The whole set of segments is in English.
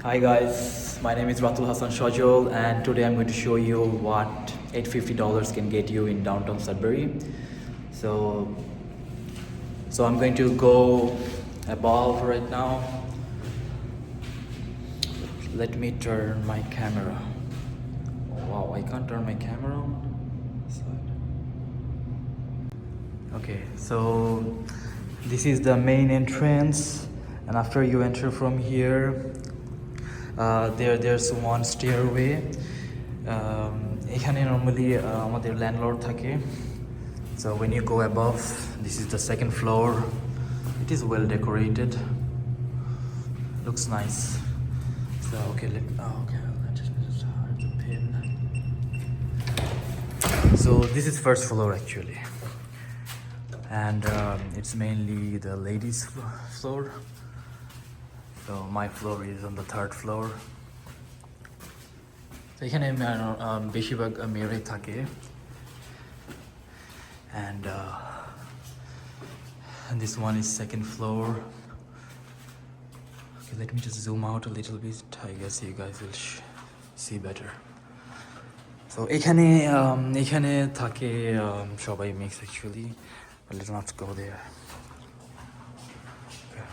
Hi guys, my name is Ratul Hassan Shajol and today I'm going to show you what $850 can get you in downtown Sudbury. So I'm going to go above right now. Let me turn my camera. Oh, wow, I can't turn my camera on. Okay, so this is the main entrance, and after you enter from here, there's one stairway. এখানে normally আমাদের landlord থাকে. So when you go above, this is the second floor. It is well decorated. Looks nice. So okay, let me just hide the pin. So this is first floor actually, and it's mainly the ladies floor. So my floor is on the third floor. So এখানে বেশিরভাগ মেয়েরাই থাকে, and this one is second floor. Okay, let me just zoom out a little bit. I guess you guys will see better. So এখানে থাকে সবাই mix actually, but let's not go there. Okay.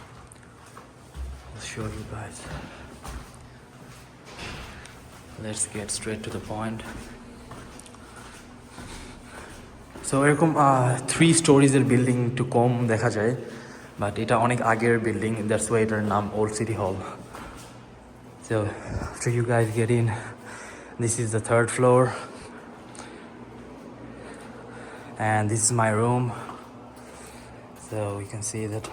I'll show you guys. Let's get straight to the point. So এরকম 3 stories এর building একটু কম দেখা যায়, but এটা অনেক আগের বিল্ডিং, দ্যাটস ওয়াই এটার নাম ওল্ড সিটি হল. So after you guys get in, this is the third floor, and this is my room. So you can see that.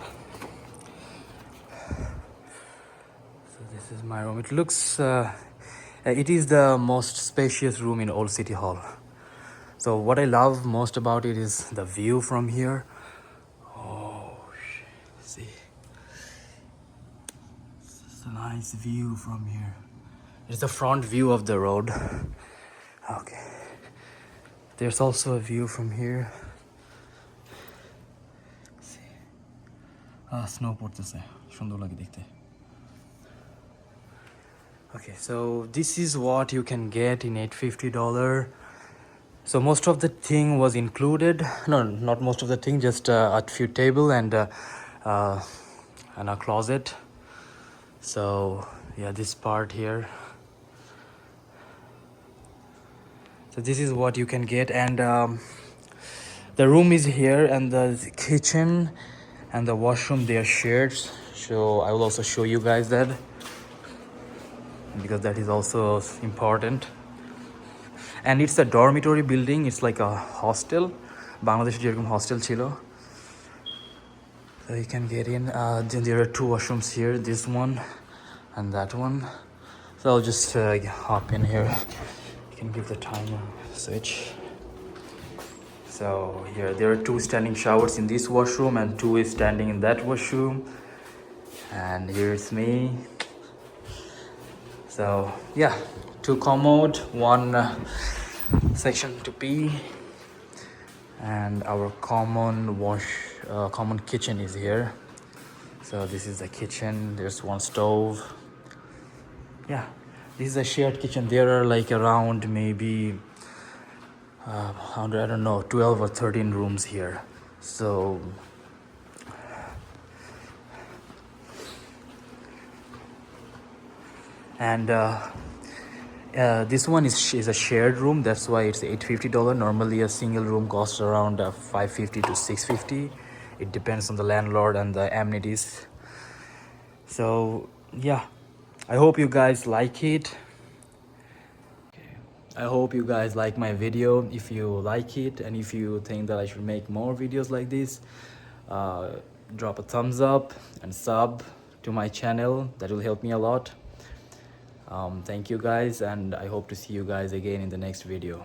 So this is my room. It looks it is the most spacious room in Old City Hall. So what I love most about it is the view from here. Oh, see, it's a nice view from here. It's the front view of the road. Okay, there's also a view from here. See, snow পড়তেছে, সুন্দর লাগে দেখতে. Okay, so this is what you can get in $850. So most of the thing was included. No, not most of the thing, just a few table and a closet. So yeah, this part here. So this is what you can get, and the room is here, and the kitchen and the washroom, they are shared. So I will also show you guys that, because that is also important. And it's a dormitory building. It's like a hostel. Bangladeshi যেরকম hostel ছিল. So you can get in. Then there are 2 washrooms here, this one and that one. So I'll just hop in here. You can give the timer switch. So here there are 2 standing showers in this washroom, and 2 is standing in that washroom. And here's me. So yeah, 2 commode, 1 section to pee, and our common kitchen is here. So this is the kitchen. There's 1 stove. Yeah, this is a shared kitchen. There are like around maybe I don't know, 12 or 13 rooms here. So and this one is a shared room. That's why it's $850. Normally a single room costs around $550 to $650. It depends on the landlord and the amenities. So yeah, I hope you guys like it. I hope you guys like my video. If you like it, and if you think that I should make more videos like this, drop a thumbs up and sub to my channel. That will help me a lot. Thank you guys, and I hope to see you guys again in the next video.